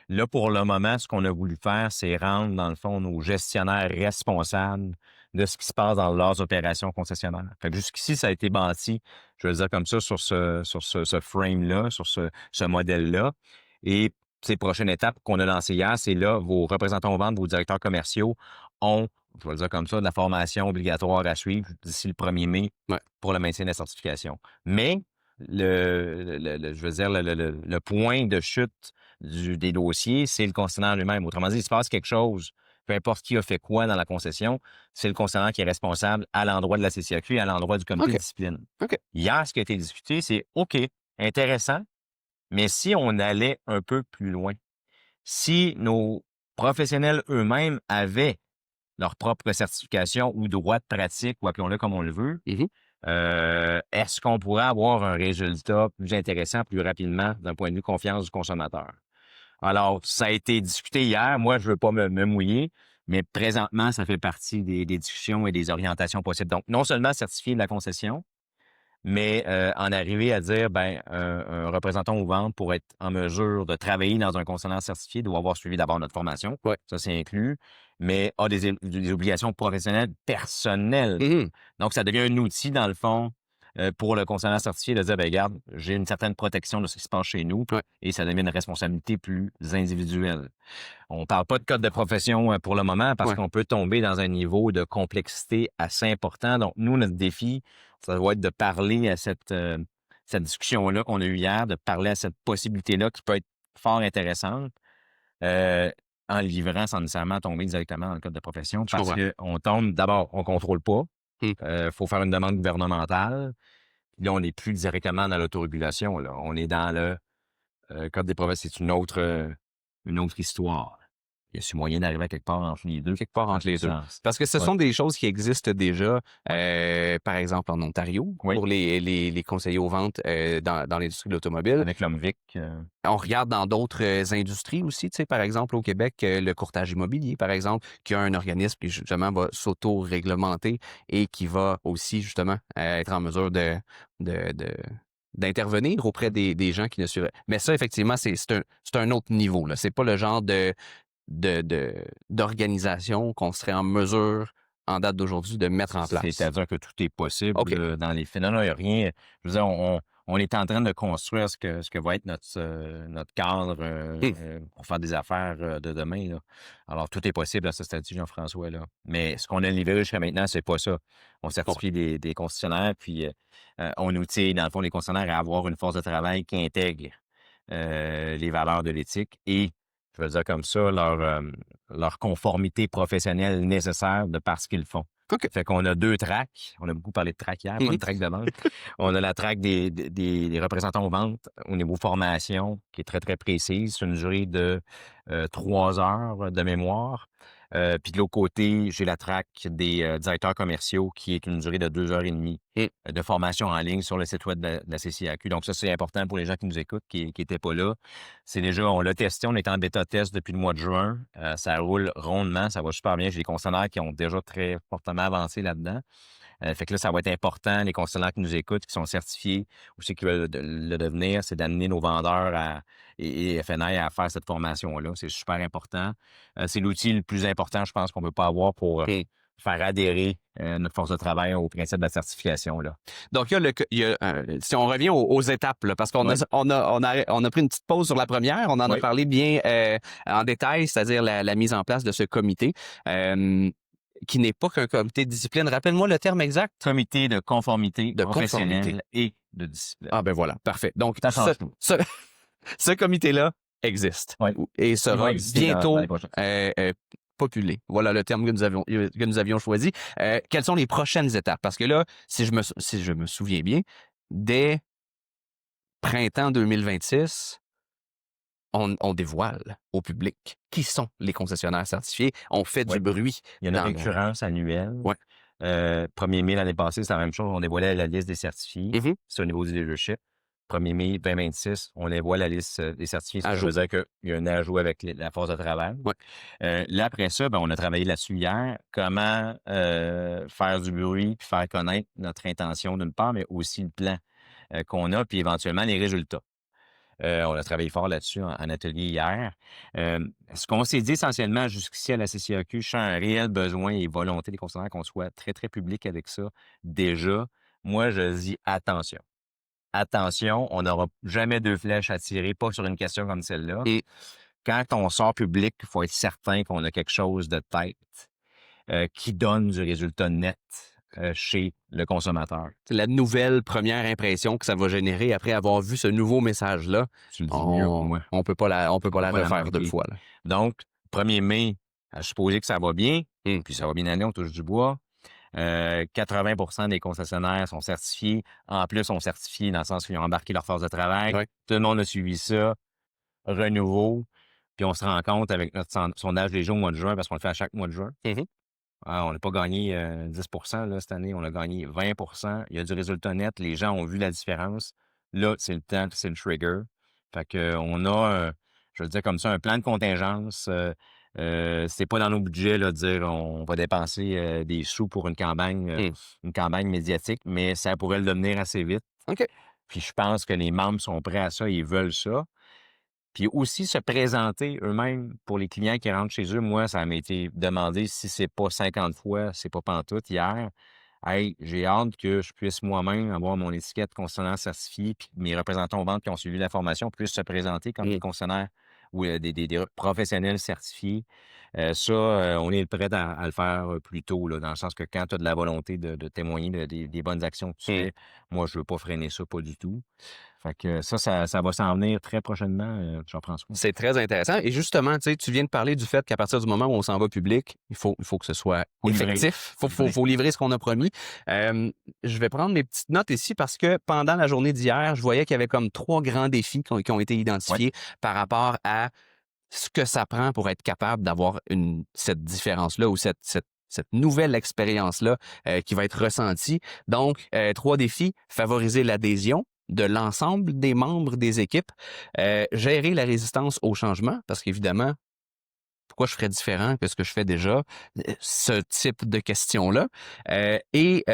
Là, pour le moment, ce qu'on a voulu faire, c'est rendre, dans le fond, nos gestionnaires responsables de ce qui se passe dans leurs opérations concessionnaires. Fait que jusqu'ici, ça a été bâti, je veux dire comme ça, sur ce frame-là, sur ce modèle-là. Et ces prochaines étapes qu'on a lancées hier, c'est là, vos représentants aux ventes, vos directeurs commerciaux ont, je vais le dire comme ça, de la formation obligatoire à suivre d'ici le 1er mai pour le maintien de la certification. Mais, je veux dire, le point de chute des dossiers, c'est le concessionnaire lui-même. Autrement dit, il se passe quelque chose, peu importe qui a fait quoi dans la concession, c'est le concessionnaire qui est responsable à l'endroit de la CCAQ et à l'endroit du comité de discipline. Hier, ce qui a été discuté, c'est OK, intéressant, mais si on allait un peu plus loin, si nos professionnels eux-mêmes avaient leur propre certification ou droit de pratique, ou appelons-le comme on le veut, est-ce qu'on pourrait avoir un résultat plus intéressant plus rapidement d'un point de vue confiance du consommateur? Alors, ça a été discuté hier. Moi, je ne veux pas me mouiller, mais présentement, ça fait partie des discussions et des orientations possibles. Donc, non seulement certifier de la concession, mais en arriver à dire, un représentant aux ventes pour être en mesure de travailler dans un concessionnaire certifié doit avoir suivi d'abord notre formation. Ça, c'est inclus, mais a des obligations professionnelles personnelles. Donc, ça devient un outil, dans le fond, pour le concessionnaire certifié de dire, regarde, j'ai une certaine protection de ce qui se passe chez nous et ça devient une responsabilité plus individuelle. On ne parle pas de code de profession pour le moment parce qu'on peut tomber dans un niveau de complexité assez important. Donc, nous, notre défi, ça va être de parler à cette discussion-là qu'on a eue hier, de parler à cette possibilité-là qui peut être fort intéressante en livrant sans nécessairement tomber directement dans le code de profession parce qu'on tombe, d'abord, on ne contrôle pas. Faut faire une demande gouvernementale. Là, on n'est plus directement dans l'autorégulation. Là. On est dans le code des professions. C'est une autre histoire. Il y a moyen d'arriver à quelque part entre les deux. Parce que ce sont des choses qui existent déjà, par exemple en Ontario, pour les conseillers aux ventes dans l'industrie de l'automobile. Avec l'OMVIC. On regarde dans d'autres industries aussi, tu sais, par exemple au Québec, le courtage immobilier, par exemple, qui a un organisme qui justement va s'auto-réglementer et qui va aussi justement être en mesure d'intervenir auprès des gens qui ne suivent. Mais ça, effectivement, c'est un autre niveau. Là. C'est pas le genre d'organisation qu'on serait en mesure, en date d'aujourd'hui, de mettre en place. C'est-à-dire que tout est possible dans les faits. Non, il n'y a rien. Je veux dire, on est en train de construire ce que va être notre cadre pour faire des affaires de demain. Là. Alors, tout est possible à ce stade-ci, Jean-François. Là. Mais ce qu'on a livré jusqu'à maintenant, c'est pas ça. On certifie des concessionnaires, puis on outille, dans le fond, les concessionnaires à avoir une force de travail qui intègre les valeurs de l'éthique et je veux dire comme ça, leur conformité professionnelle nécessaire de par ce qu'ils font. Fait qu'on a 2 tracks. On a beaucoup parlé de track hier, pas de track de vente. On a la track des représentants aux ventes au niveau formation, qui est très, très précise. C'est une durée de 3 heures de mémoire. Puis de l'autre côté, j'ai la track des directeurs commerciaux qui est une durée de 2 heures et demie de formation en ligne sur le site web de la CCAQ. Donc ça, c'est important pour les gens qui nous écoutent, qui n'étaient pas là. C'est déjà, on l'a testé, on est en bêta-test depuis le mois de juin. Ça roule rondement, ça va super bien. J'ai des concessionnaires qui ont déjà très fortement avancé là-dedans. Fait que là, ça va être important, les concessionnaires qui nous écoutent, qui sont certifiés ou ceux qui veulent le devenir, c'est d'amener nos vendeurs et FNI à faire cette formation-là. C'est super important. C'est l'outil le plus important, je pense, qu'on ne peut pas avoir pour faire adhérer notre force de travail au principe de la certification. Là. Donc, si on revient aux étapes, là, parce qu'on on a pris une petite pause sur la première, on en a parlé bien en détail, c'est-à-dire la mise en place de ce comité. Qui n'est pas qu'un comité de discipline. Rappelle-moi le terme exact. Comité de conformité professionnelle et de discipline. Ah ben voilà, parfait. Donc, ce comité-là existe et sera bientôt populé. Voilà le terme que nous avions choisi. Quelles sont les prochaines étapes? Parce que là, si je me souviens bien, dès printemps 2026, on dévoile au public qui sont les concessionnaires certifiés. On fait du bruit. Il y a une récurrence annuelle. 1er mai l'année passée, c'est la même chose. On dévoilait la liste des certifiés. C'est au niveau du leadership. 1er mai 2026, on dévoile la liste des certifiés. Ça veut dire qu'il y a un ajout avec la force de travail. Là, après ça, on a travaillé là-dessus hier. Comment faire du bruit puis faire connaître notre intention d'une part, mais aussi le plan qu'on a, puis éventuellement les résultats. On a travaillé fort là-dessus en atelier hier. Ce qu'on s'est dit essentiellement jusqu'ici à la CCAQ, je sens un réel besoin et volonté des concessionnaires qu'on soit très, très public avec ça. Déjà, moi, je dis attention. Attention, on n'aura jamais deux flèches à tirer, pas sur une question comme celle-là. Et quand on sort public, il faut être certain qu'on a quelque chose de tête qui donne du résultat net chez le consommateur. C'est la nouvelle première impression que ça va générer après avoir vu ce nouveau message-là. Tu le dis mieux que moi. On peut pas la refaire deux fois. Là. Donc, 1er mai, à supposer que ça va bien, puis ça va bien aller, on touche du bois. 80% des concessionnaires sont certifiés. En plus, sont certifiés dans le sens qu'ils ont embarqué leur force de travail. Tout le monde a suivi ça. Renouveau. Puis on se rend compte avec notre sondage léger au mois de juin, parce qu'on le fait à chaque mois de juin. On n'a pas gagné 10% là, cette année, on a gagné 20%. Il y a du résultat net. Les gens ont vu la différence. Là, c'est le temps, c'est le trigger. Fait qu'on a, je veux dire comme ça, un plan de contingence. C'est pas dans nos budgets là, de dire on va dépenser des sous pour une campagne médiatique, mais ça pourrait le devenir assez vite. Puis je pense que les membres sont prêts à ça, ils veulent ça. Puis aussi se présenter eux-mêmes pour les clients qui rentrent chez eux. Moi, ça m'a été demandé si c'est pas 50 fois, c'est pas pantoute hier. Hey, j'ai hâte que je puisse moi-même avoir mon étiquette concessionnaire certifié, puis mes représentants aux ventes qui ont suivi la formation puissent se présenter comme des concessionnaires ou des professionnels certifiés. On est prêt à le faire plus tôt, là, dans le sens que quand tu as de la volonté de témoigner des bonnes actions que tu fais, moi, je veux pas freiner ça, pas du tout. Fait que ça va s'en venir très prochainement, Jean-François. C'est très intéressant. Et justement, tu viens de parler du fait qu'à partir du moment où on s'en va public, il faut que ce soit effectif. Faut livrer ce qu'on a promis. Je vais prendre mes petites notes ici parce que pendant la journée d'hier, je voyais qu'il y avait comme 3 grands défis qui ont été identifiés par rapport à ce que ça prend pour être capable d'avoir cette différence-là ou cette nouvelle expérience-là qui va être ressentie. Donc, 3 défis. Favoriser l'adhésion de l'ensemble des membres des équipes, gérer la résistance au changement, parce qu'évidemment, pourquoi je ferais différent que ce que je fais déjà, ce type de questions-là, et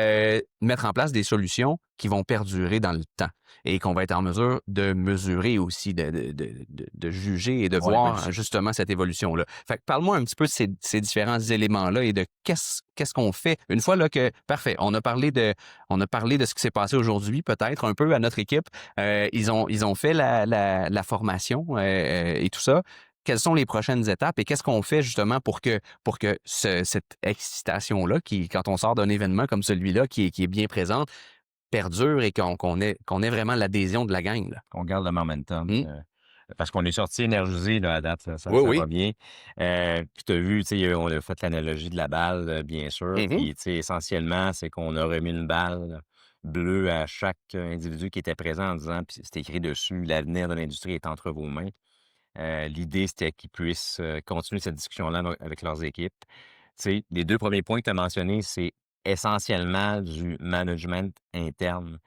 mettre en place des solutions qui vont perdurer dans le temps et qu'on va être en mesure de mesurer aussi, de juger et de voir justement cette évolution-là. Fait que parle-moi un petit peu de ces différents éléments-là et de qu'est-ce qu'on fait une fois là que, parfait, on a parlé de ce qui s'est passé aujourd'hui, peut-être un peu à notre équipe. Ils ont fait la formation et tout ça. Quelles sont les prochaines étapes et qu'est-ce qu'on fait justement pour que cette excitation-là, qui, quand on sort d'un événement comme celui-là, qui est bien présente, perdure et qu'on ait vraiment l'adhésion de la gang. Là. Qu'on garde le momentum. Parce qu'on est sorti énergisé là, à date, ça va bien. Puis tu as vu, on a fait l'analogie de la balle, bien sûr. Puis essentiellement, c'est qu'on a remis une balle bleue à chaque individu qui était présent en disant, puis c'est écrit dessus, l'avenir de l'industrie est entre vos mains. L'idée, c'était qu'ils puissent continuer cette discussion-là avec leurs équipes. Tu sais, les 2 premiers points que tu as mentionnés, c'est essentiellement du management interne.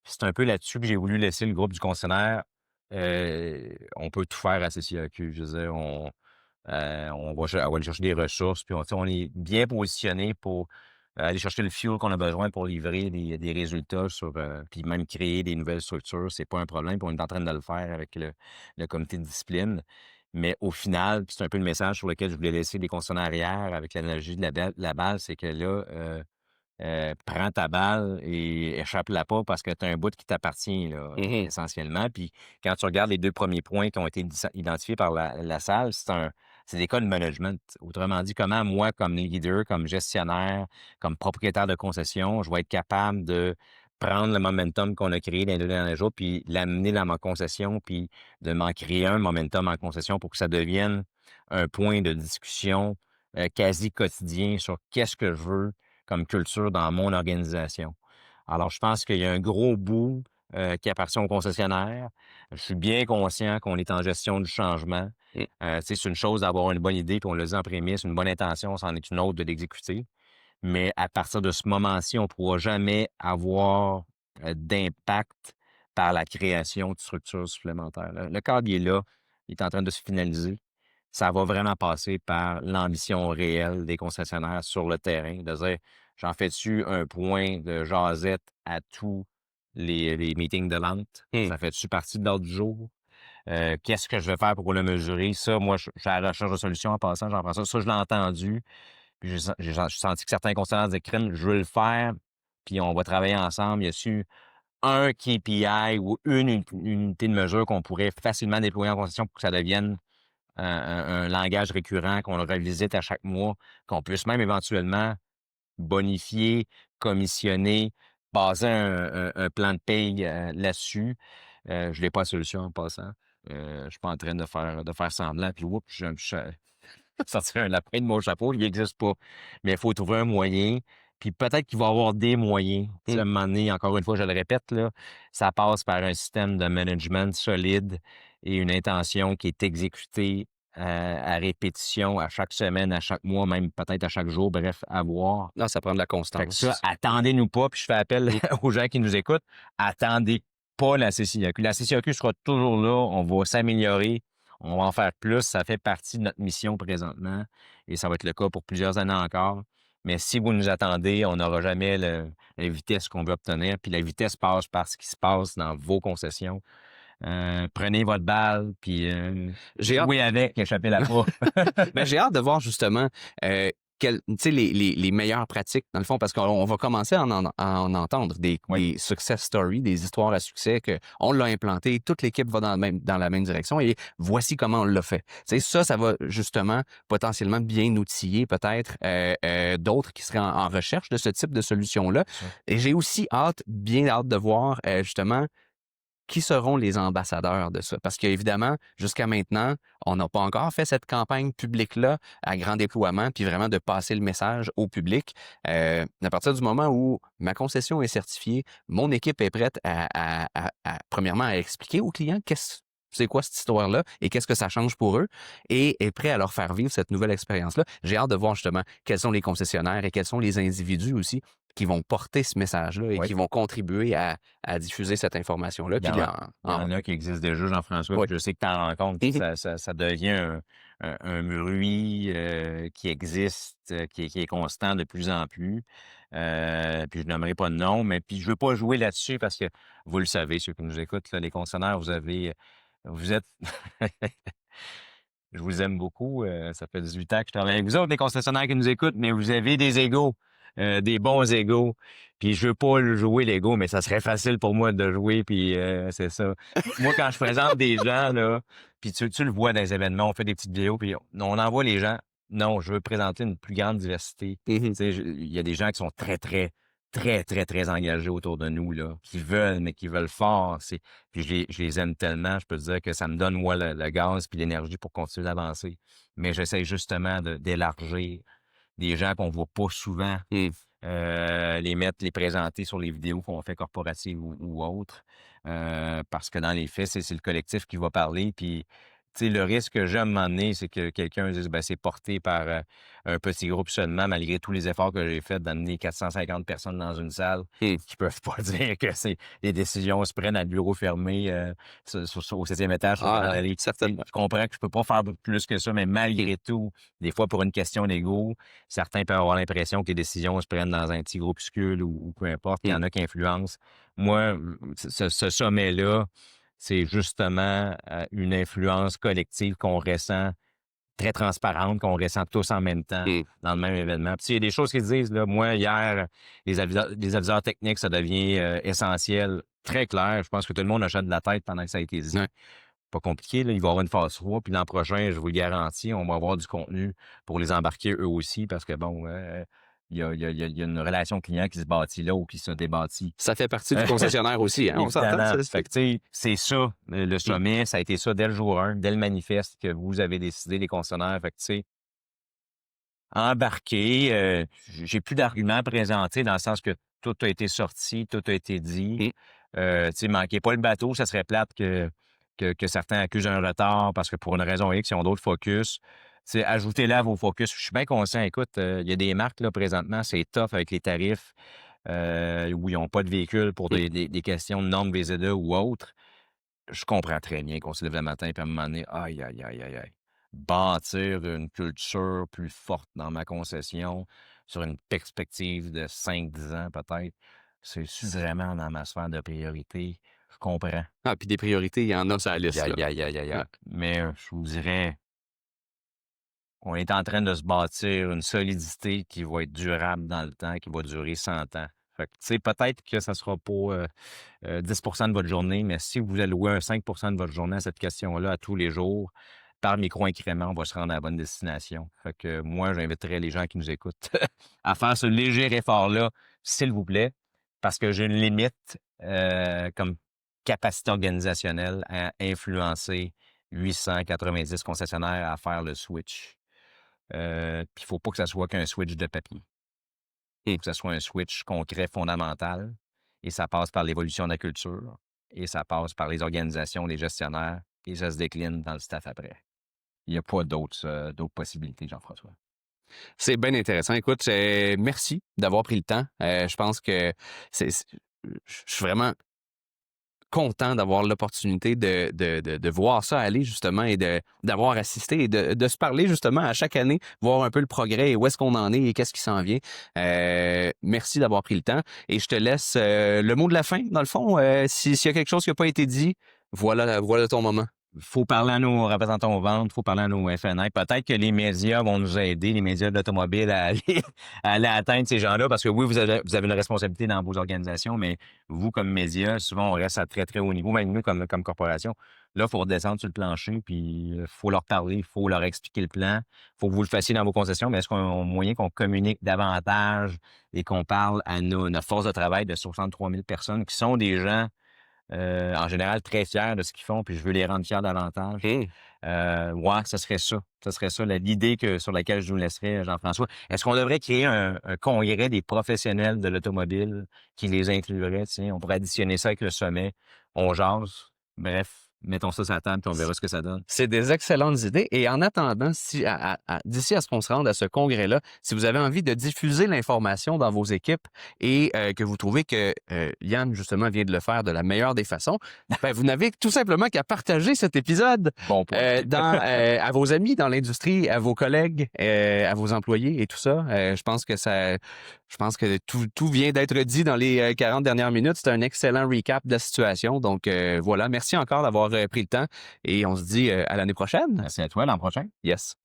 C'est un peu là-dessus que j'ai voulu laisser le groupe du concessionnaire. On peut tout faire à CCAQ. Je veux dire, on va aller chercher des ressources, puis on est bien positionné pour aller chercher le fuel qu'on a besoin pour livrer des résultats puis même créer des nouvelles structures. C'est pas un problème, puis on est en train de le faire avec le comité de discipline. Mais au final, puis c'est un peu le message sur lequel je voulais laisser les concessionnaires arrière avec l'analogie de la balle, c'est que là, prends ta balle et échappe-la pas parce que tu as un bout qui t'appartient, là, Mhm. essentiellement. Puis quand tu regardes les 2 premiers points qui ont été identifiés par la salle, c'est des cas de management. Autrement dit, comment moi, comme leader, comme gestionnaire, comme propriétaire de concession, je vais être capable de prendre le momentum qu'on a créé dans les 2 derniers jours, puis l'amener dans ma concession, puis de m'en créer un momentum en concession pour que ça devienne un point de discussion quasi quotidien sur qu'est-ce que je veux comme culture dans mon organisation. Alors, je pense qu'il y a un gros bout qui appartient aux concessionnaires. Je suis bien conscient qu'on est en gestion du changement. Mm. Tu sais, c'est une chose d'avoir une bonne idée, puis on l'a dit en prémisse, une bonne intention, c'en est une autre de l'exécuter. Mais à partir de ce moment-ci, on ne pourra jamais avoir d'impact par la création de structures supplémentaires. Le cadre, il est là, il est en train de se finaliser. Ça va vraiment passer par l'ambition réelle des concessionnaires sur le terrain, de dire, j'en fais-tu un point de jasette à tous les meetings de vente? Mm. Ça fait-tu partie de l'ordre du jour? Qu'est-ce que je vais faire pour le mesurer? Ça, moi, je suis à la recherche de solutions en passant, j'en prends ça. Ça, je l'ai entendu. Puis j'ai senti que certains concessionnaires disaient, crème, je veux le faire, puis on va travailler ensemble. Y a-tu un KPI ou une unité de mesure qu'on pourrait facilement déployer en concession pour que ça devienne un langage récurrent, qu'on le revisite à chaque mois, qu'on puisse même éventuellement bonifier, commissionner, baser un plan de paye là-dessus. Je n'ai pas la solution en passant. Je suis pas en train de faire semblant, puis oups, je sortir un lapin de mon chapeau, il n'existe pas. Mais il faut trouver un moyen. Puis peut-être qu'il va y avoir des moyens. Tu sais, à un Mm. moment donné, encore une fois, je le répète, là, ça passe par un système de management solide et une intention qui est exécutée à répétition, à chaque semaine, à chaque mois, même peut-être à chaque jour, bref, à voir. Non, ça prend de la Fait que ça, constance. attendez-nous pas, puis je fais appel Mm. aux gens qui nous écoutent, attendez pas la CCAQ. La CCAQ sera toujours là, on va s'améliorer, on va en faire plus, ça fait partie de notre mission présentement et ça va être le cas pour plusieurs années encore. Mais si vous nous attendez, on n'aura jamais la vitesse qu'on veut obtenir, puis la vitesse passe par ce qui se passe dans vos concessions. Prenez votre balle, puis J'ai hâte. jouez avec, échappez-la pas. Ben, j'ai hâte de voir justement tu sais, les meilleures pratiques, dans le fond, parce qu'on va commencer à en entendre Oui. des success stories, des histoires à succès, qu'on l'a implanté, toute l'équipe va dans la même direction et voici comment on l'a fait. Tu sais, ça va justement potentiellement bien outiller peut-être d'autres qui seraient en recherche de ce type de solution-là. Sûr. Et j'ai aussi bien hâte de voir justement qui seront les ambassadeurs de ça? Parce qu'évidemment, jusqu'à maintenant, on n'a pas encore fait cette campagne publique-là à grand déploiement, puis vraiment de passer le message au public. À partir du moment où ma concession est certifiée, mon équipe est prête premièrement, à expliquer aux clients c'est quoi cette histoire-là et qu'est-ce que ça change pour eux et est prêt à leur faire vivre cette nouvelle expérience-là. J'ai hâte de voir justement quels sont les concessionnaires et quels sont les individus aussi qui vont porter ce message-là et Oui. qui vont contribuer à diffuser cette information-là. Il y Puis en a qui existent déjà, Jean-François, Oui. puis je sais que tu en rencontres, puis ça devient un bruit qui existe, qui est constant de plus en plus. Puis je nommerai pas de nom, mais puis je veux pas jouer là-dessus parce que vous le savez, ceux qui nous écoutent, là, les concessionnaires, vous êtes je vous aime beaucoup. Ça fait 18 ans que je travaille avec vous autres, les concessionnaires qui nous écoutent, mais vous avez des égos, des bons égos. Puis je veux pas le jouer l'ego, mais ça serait facile pour moi de jouer, puis c'est ça. Moi, quand je présente des gens, là, puis tu le vois dans les événements, on fait des petites vidéos, puis on envoie les gens. Non, je veux présenter une plus grande diversité. Tu sais, il y a des gens qui sont très, très, très, très, très engagés autour de nous, là, qui veulent, mais qui veulent fort. Puis je les aime tellement, je peux te dire que ça me donne, moi, le gaz puis l'énergie pour continuer d'avancer. Mais j'essaie justement d'élargir des gens qu'on voit pas souvent, Mm. les présenter sur les vidéos qu'on fait corporatives ou autres. Parce que dans les faits, c'est le collectif qui va parler. Puis, sais, le risque que j'ai à un moment donné, c'est que quelqu'un dise, ben, c'est porté par un petit groupe seulement, malgré tous les efforts que j'ai faits d'amener 450 personnes dans une salle, qui peuvent pas dire que les décisions se prennent à bureau fermé au 7e étage. Certainement. Je comprends que je peux pas faire plus que ça, mais malgré tout, des fois, pour une question d'ego, certains peuvent avoir l'impression que les décisions se prennent dans un petit groupuscule ou peu importe. Il y en a qui influencent. Moi, ce sommet-là, c'est justement une influence collective qu'on ressent, très transparente, qu'on ressent tous en même temps dans le même événement. Puis il y a des choses qui se disent, là, moi, hier, les aviseurs techniques, ça devient essentiel, très clair. Je pense que tout le monde achète de la tête pendant que ça a été dit. Ouais. Pas compliqué, là. Il va y avoir une phase 3, puis l'an prochain, je vous le garantis, on va avoir du contenu pour les embarquer eux aussi, parce que bon, il y a une relation client qui se bâtit là ou qui se débâtit. Ça fait partie du concessionnaire aussi, hein? On s'entend. Fait que, tu sais, c'est ça, le sommet, ça a été ça dès le jour 1, dès le manifeste que vous avez décidé, les concessionnaires. Fait que, tu sais, embarquer, j'ai plus d'arguments à présenter dans le sens que tout a été sorti, tout a été dit. Tu sais, manquez pas le bateau, ça serait plate que certains accusent un retard parce que pour une raison X, ils ont d'autres focus. C'est ajoutez-le à vos focus. Je suis bien conscient. Écoute, il y a des marques là présentement, c'est tough avec les tarifs où ils n'ont pas de véhicule pour des questions de normes VZ2 ou autres. Je comprends très bien qu'on se lève le matin et à un moment donné, aïe, aïe, aïe, aïe, aïe. Bâtir une culture plus forte dans ma concession sur une perspective de 5-10 ans peut-être, c'est vraiment dans ma sphère de priorité. Je comprends. Ah, puis des priorités, il y en a sur la liste. Aïe, aïe, aïe, aïe, aïe. Mais je vous dirais, on est en train de se bâtir une solidité qui va être durable dans le temps, qui va durer 100 ans. Fait que, tu sais, peut-être que ça ne sera pas 10 de votre journée, mais si vous allouez un 5 de votre journée à cette question-là à tous les jours, par micro-incrément, on va se rendre à la bonne destination. Fait que moi, j'inviterais les gens qui nous écoutent à faire ce léger effort-là, s'il vous plaît, parce que j'ai une limite comme capacité organisationnelle à influencer 890 concessionnaires à faire le switch. Puis il ne faut pas que ça soit qu'un switch de papier. Il faut que ça soit un switch concret, fondamental. Et ça passe par l'évolution de la culture. Et ça passe par les organisations, les gestionnaires. Et ça se décline dans le staff après. Il n'y a pas d'autres possibilités, Jean-François. C'est bien intéressant. Écoute, merci d'avoir pris le temps. Je pense que je suis vraiment content d'avoir l'opportunité de voir ça aller justement et d'avoir assisté et de se parler justement à chaque année, voir un peu le progrès et où est-ce qu'on en est et qu'est-ce qui s'en vient. Merci d'avoir pris le temps et je te laisse le mot de la fin dans le fond. S'il y a quelque chose qui n'a pas été dit, voilà ton moment. Il faut parler à nos représentants aux ventes, il faut parler à nos FNI. Peut-être que les médias vont nous aider, les médias de l'automobile, à aller atteindre ces gens-là, parce que oui, vous avez une responsabilité dans vos organisations, mais vous, comme médias, souvent, on reste à très, très haut niveau, même nous, comme corporation. Là, il faut redescendre sur le plancher, puis il faut leur parler, il faut leur expliquer le plan, il faut que vous le fassiez dans vos concessions, mais est-ce qu'on a un moyen qu'on communique davantage et qu'on parle à notre force de travail de 63 000 personnes qui sont des gens en général très fiers de ce qu'ils font, puis je veux les rendre fiers davantage. Ouais, ce serait ça. Ce serait ça l'idée sur laquelle je nous laisserais, Jean-François. Est-ce qu'on devrait créer un congrès des professionnels de l'automobile qui les inclurait? Tiens, on pourrait additionner ça avec le sommet. On jase. Bref, mettons ça sur la table, puis on verra ce que ça donne. C'est des excellentes idées. Et en attendant, d'ici à ce qu'on se rende à ce congrès-là, si vous avez envie de diffuser l'information dans vos équipes et que vous trouvez que Yann, justement, vient de le faire de la meilleure des façons, ben, vous n'avez tout simplement qu'à partager cet épisode à vos amis dans l'industrie, à vos collègues, à vos employés et tout ça. Je pense que tout vient d'être dit dans les 40 dernières minutes. C'est un excellent recap de la situation. Donc, voilà. Merci encore d'avoir pris le temps et on se dit à l'année prochaine. Merci à toi, l'an prochain. Yes.